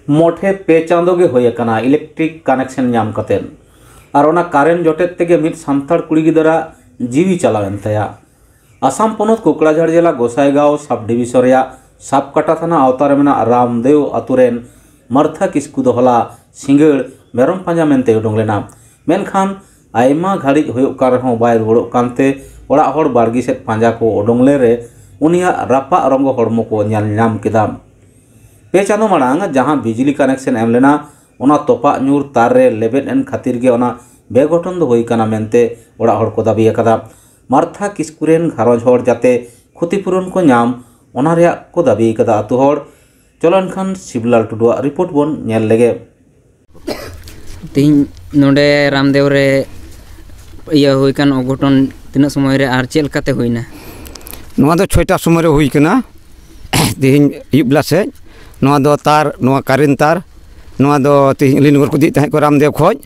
मोठे पे चांदो गे होय कना इलेक्ट्रिक कनेक्शन नाम कतेन और ओना कारेंट जोटेत तेगे मिट सान्ताड़ कुड़ी गिदरा जीवी चलावेन तया आसाम पनत कोकड़ाझाड़ जिला गोसाईगांव सब डिविजन रेया साबकाटा थाना आवतारे मेना रामदेव आतुरेन मर्था किस्कु दो हला सिंगड़ मेरम पांजा मेनते उडुंग लेना मेनखान आयमा घाड़ी होयोग कान रहूं बाय रुवाड़ोग कानते ओड़ाग हड़ बाड़गी सेद पांजा को उडुंग ले उनिया रापा रंगो हड़मो को नेल नाम केदा पे चांदो माड़ांग जहां बिजली कनेक्शन एम लेना ओना तोपा ᱧᱩᱨ तार रे लेबेद एन खातिर गे ओना बेगठन दो होई काना मेनते ओड़ा हड़ को दाबी अकादा मार्था किस्कुरेन घारंज हड़ जाते क्षतिपूरण को नाम ओना रेया को दाबी अकादा आतु हड़ चलन खान शिवलाल टुडुआ रिपोर्ट बोन नेल लेगे तीन नोडे रामदेव रे इया होई कान अघटन तिना समय रे आर चेल काते होइना नोआ दो 6टा समय रे होई काना तीन युबला से नोआ दो तार नोआ कारेंट तार नोआ दो तीन लिनगर को दी तहे को रामदेव खोज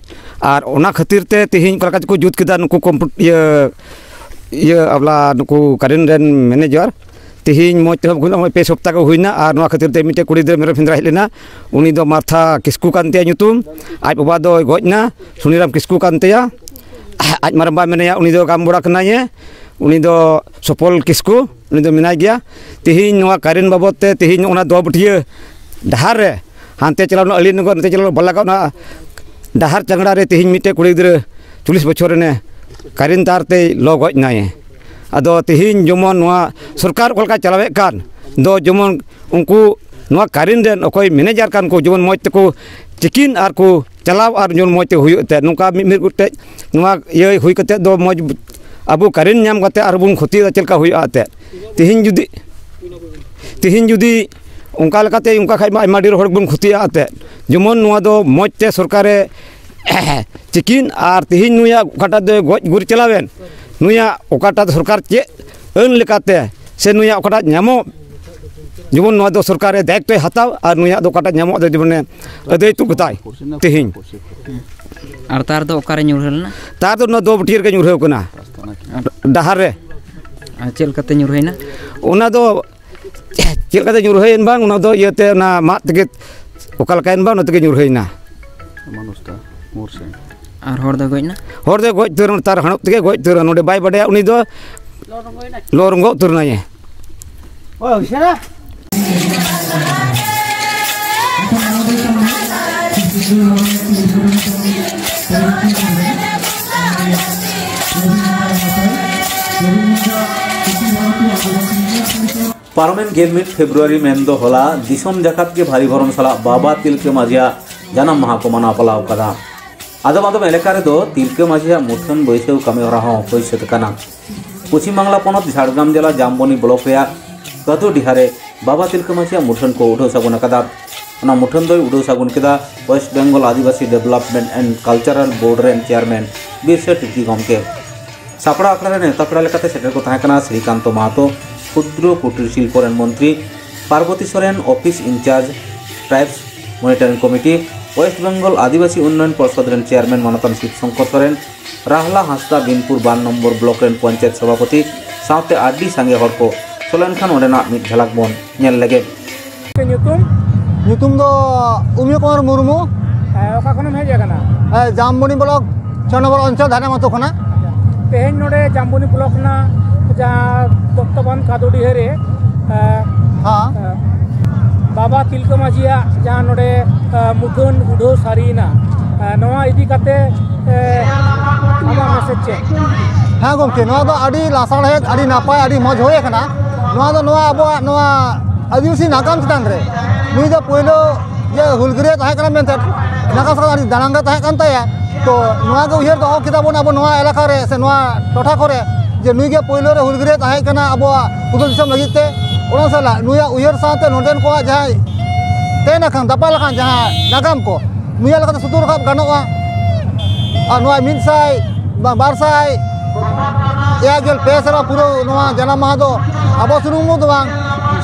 और ओना खातिर ते तीन को को जुत केदा नुको ये अबला नुको कारेंट रेन मैनेजर तीन मोज ते हम पे सप्ताह को हुईना और नोआ खातिर ते मिटे कुड़ी दे मेरे फिंद्रा हेलेना उनी दो मार्था किस्कु कानते नुतुम आज बाबा दो गजना सुनीराम किस्कु कानते आज मारबा मेनेया उनी दो काम बड़ा कनाये उनी दो सफल किस्कु उनी दो मिनाय गया तीन नोआ कारेंट बाबत ते तीन ओना दो बटिया डहार रे हानते चलावना अली नगर नते चलाव बलागावना डहार चंगड़ा रे तीन मिटे कुड़ी गिद्रा 40 बछर ने कारेंट तार ते लो गज नाय अदो तीन जमन नोआ सरकार कोलका चलावे कान दो जमन उनको नोआ कारेंट देन अकोय मैनेजर कान को जमन मoj तको चिकिन आर को चलाव आर जमन मoj ते हुयुते नुका मिमिर गुटे नोआ ये हुई कते दो मoj अब कारेंट नाम कते आर बुन खति चलका हुयुआ ते तीन जुदी उनका लकाते उनका खाइ मा डिर हड़ बुन खतिया ते जमन नोआ दो मoj ते सरकारे चिकिन आर तीन नुया ओकाटा दो गज गुर चलावेन नुया ओकाटा सरकार चे अन लेकाते से नुया ओकाटा नामो जमन नोआ दो सरकारे दायित्व हताव आर नुया दो ओकाटा नामो दो जमने अदय तु गताय तीन आर तार दो ओकारे ᱧᱩᱨᱦᱟᱹᱞना तार दो न दो बटियर के ᱧᱩᱨᱦᱟᱹव कना डहार रे चेल कते ᱧᱩᱨᱦᱟᱹᱭना ओना दो चेल कते ᱧᱩᱨᱦᱟᱹᱭन बांग ओना दो इयते ना मा तगे ओका लकायन बांग नतगे ᱧᱩᱨᱦᱟᱹᱭना मानुसता मोरसे आर हर दो गयना हर दो गज तुर तार हणक तगे गज तुर नोडे बाय बडया उनी दो लोरंगो तुरनाये ओ हुसेरा पारमेन गेमिट फेब्रुआरी मेंदो होला दिसम जाकात के भारी भरम साला बाबा तिलके माझिया जानम माहा को मना पलाव कदा आदम आदम एलेका रे दो तिलके माझिया मुठन बैसेव कामे हरा हो होइसे कना पश्चिम बांगला पनत झाड़ग्राम जिला जामबनी ब्लॉक रे कदो डिहारे बाबा तिलके माझिया मुठन को उठो सगुन कदा ओना मुठन दो उठो सगुन केदा West Bengal adivasi development and cultural board रेन चेयरमैन बिरसा टिटी गमके सापड़ा आखड़ा रे नेता पेड़ा लेकाते सेटर को ताहेकना श्रीकांत महतो क्षुद्र कुटीर शिल्प मंत्री Parvati Soren office incharge tribes monitoring committee West Bengal adivasi उन्नयन परिषद रेन चेयरमैन मानतान शिवशंकर सोरेन राहला हांसदा बिनपुर 12 नम्बर ब्लॉक रेन पंचायत सभापति साथे आडी सांगे हड़ को सोलेन खान ओडेना मिट झलक बोन नेल लेगे ᱧᱩᱛᱩᱢ ᱫᱚ उमिय कुमार मुर्मू ओका खनम हेज आकना जामबनी ब्लॉक 6 नंबर अंचल धाने मातो खना तेहेन नोडे जामबनी ब्लॉक ना जहाँ दत्तबन कादोडी हेरे हाँ बाबा तिलके माझिया जहाँ नोडे मुठन उडो सारीना नवा इदी काते आमा मैसेज चे हाँ गमके नवा दो आडी लासाड़ है आडी नापाय आडी मज होए कना नवा दो नवा अब नवा आदिवासी नागाम चितान रे नुई दो पहिलो ये हुलगिरिया ताहे कना मेनते नागा सका आडी दानांगा ताहे कान ताया तो नवा को उयर दो किताबन अब नवा इलाका रे से नवा टोठा करे जे नुई के पहिलो रे हुलगिरे ताहे कना अब पुदुल दिसम लगी ते ओना साला नुया उयर साथे नोडेन को जहां तेना खान दापाल खान जहां नागाम को नुया लगा सुतुर खाब गानोआ आ नुआ मिनसाई बारसाई या गेल पेसरा पुरो नुआ जन्म माह दो अब सुनुमु दो बांग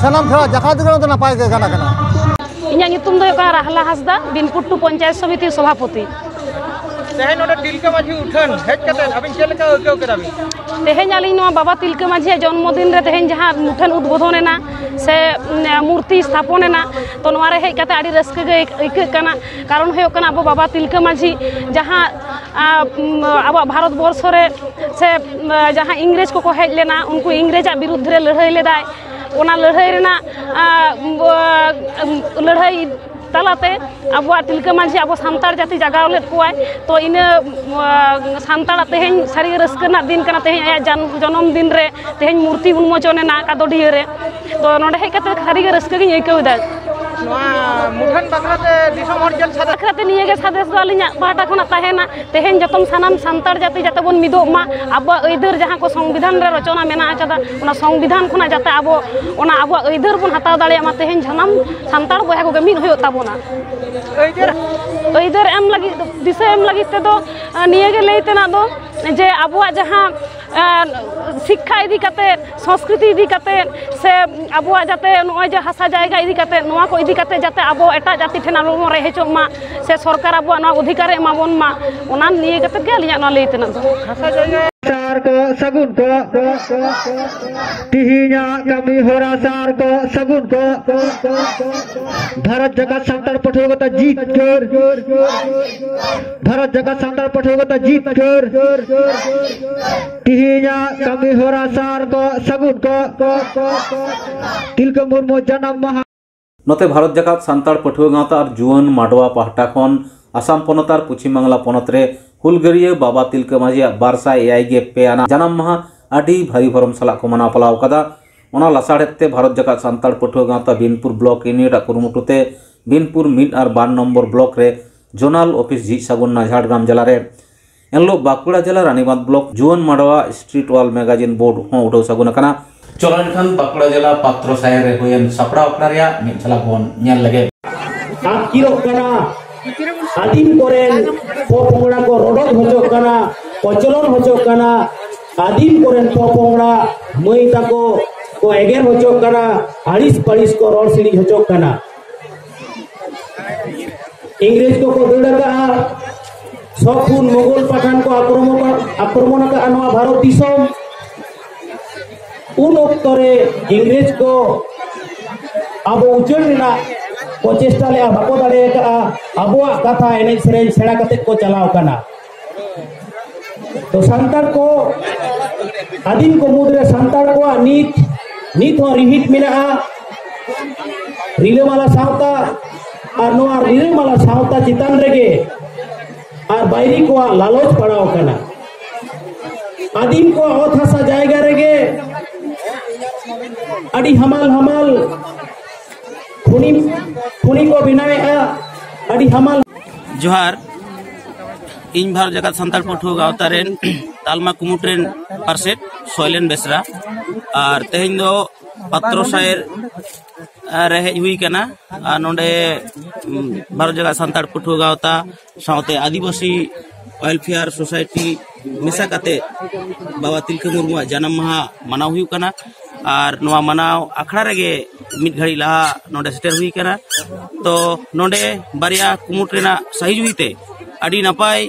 सनम खरा जखात गनो तो नापाय के गाना कना इन्या नितुम दो का राहला हसदा बिनपुट्टू पंचायत समिति सभापति तेहे नोडे तिलका माझी उठन हेज कते अबिन चेलका अकौ कराबी तेहेन आलिन नवा बाबा तिलका माझी जन्मदिन रे तेहेन जहां मुठन उद्बोधन एना से मूर्ति स्थापन एना तो नवा रे हेज कते आडी रस्क गे इक कना कारण होय कना अब बाबा तिलका माझी जहां अब भारत वर्ष रे से जहां इंग्रेज को हेज लेना उनको इंग्रेज विरुद्ध रे लड़ाई लेदाय ओना लड़ाई रेना लड़ाई तालाते अब तिलका माझी अब सानतार जाति जगाव लेद कोय तो इन सानतार तेहेन सारी रस्कना दिन कना तेहेन आया जन्म दिन रे तेहेन मूर्ति उन्मोचन ना कादोडिया रे तो नोडे हेज कते सारी रस्क गिन एकेउदा मुठन बखराते दिसम हर जल सादा बखराते निये गे सादेश दो अलिया पाटा खना ताहेना तेहेन जतम सानाम सानतार जाति जाते बन मिदो मा अब ऐदर जहां को संविधान रे रचना मेना आछदा ओना संविधान खना जाते अब ओना अब ऐदर बन हताव दाड़िया मा तेहेन जनम सानतार बया को मिद होयो ताबोना ऐदर एम लगी दिशा एम लगी ते दो निये गे लेतेना दो जे अबुआ जहां शिक्षा इदी कते संस्कृति इदी कते से अबुआ जाते नय जे हासा जायगा इदी कते नवा को इदी कते जाते अब एटा जाति ठेना लोगो रे हेचो मा से सरकार अबुआ न अधिकार एमा बोन मा ओना निये कते के लिया न लेतेना दो हासा जायगा सार को सगुन को तिहिया कमी होरा सार को सगुन को भारत जगत संतान पठोगता जीत कर भारत जगत संतान पठोगता जीत कर तिहिया कमी होरा सार को सगुन को तिलका मुर्मू जन्म महा नोते भारत जगत सान्ताड़ पठुआ गावता और जुआन माडवा पाहटा खन आसाम पनत और पश्चिम बांगला पनत रे हुलगरिया बाबा तिलका माझी 1200 आना जन्म माह आडी भारी भरम सला को मना पलाव कदा ओना लासाड़ते भारत जगत सान्ताड़ पठुआ गावता बिनपुर ब्लॉक यूनिट कुरुमुटुते बिनपुर 1 और 2 नम्बर ब्लॉक रे जोनाल ऑफिस झिज सागुना झाड़ग्राम जिला रे एनलो बाकुड़ा जिला रानीबांध ब्लॉक जुआन माडवा स्ट्रीट वाल मैगजीन बोर्ड हों उठाव सागुन कना चलन खान बाकुड़ा जिला पात्र सायर रे होयन सपड़ा अपना रिया मिद छला बोन नेल लगे आकिरो कना आदिम कोरेन पोपोंगड़ा को रोडो होजो कना कोचलन होजो कना आदिम कोरेन पोपोंगड़ा मई ताको को एगेर होजो कना आड़िस पड़िस को रोड सिड़ी होजो कना इंग्रेज को दड़का सपुन मुगल पठान को आक्रमण का नवा भारत दिसम उन ओक्तरे इंग्रेज को अब उजड़ ना प्रचेष्टा ले बाको दाड़े का अबुआ कथा एने सेरेन सेड़ा कते को चलाव कना तो संतार को आदिम को मुद्रे संतार को नीत हो रिहिट मिला रिलेमाला सावता और नोआ रिलेमाला सावता चितान रेगे और बायरी को लालच पड़ाव कना आदिम को ओत हासा जायगा रेगे अड़ी हमाल खुनी को बिनावे अड़ी हमाल जोहार इन भारत जगत सान्ताड़ पठुआ गावता रेन तालमा कुमुट रेन पारसेट सोयलेन बेसरा और तेहेन दो पात्रो सायर रहे हुई कना नोडे भारत जगत सान्ताड़ पठुआ गावता सावते आदिवासी वेलफेयर सोसाइटी मिसा काते बाबा तिलका मुर्मू जन्म माह मनाव हुई कना और नवा मनाव अखड़ा रेगे मिद घड़ी लहा नोडे सेटर हुई कना तो नोडे बारिया कुमुट रेना सही हुईते अड़ी नपाय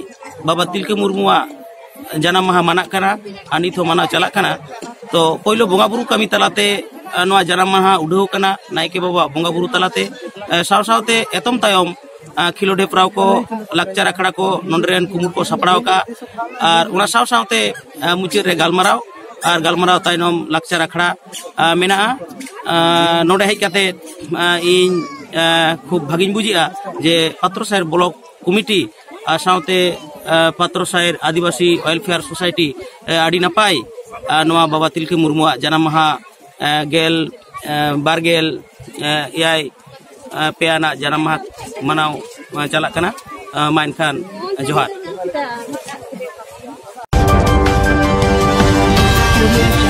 बाबा तिलका मुर्मू जन्म माह मना कना नित हो मनाव चला कना तो पहिलो बोंगा बुरु कमी तलाते नवा जन्म माह उड़ाव कना नायके बाबा बोंगा बुरु तलाते साव सावते एतम तायम खिलोड हेपराव को लाकचार अखड़ा को नोडरेन कुमुट को सपड़ाव का और उना साव सावते मुचाद रे गालमाराव और गालमाराव तायनम लाकचार अखड़ा मेना नोडे हेज काते इन खूब भागिन बुझिया जे पात्रो सायर ब्लॉक कमिटी सावते पात्रो सायर आदिवासी वेलफेयर सोसाइटी आड़ी नपाय नवा बाबा तिलका मुर्मू जन्म माह गेल बारगेल एयाय पेयाना जन्म माह मनाव चला कना मा एनखान जोहार Thank you.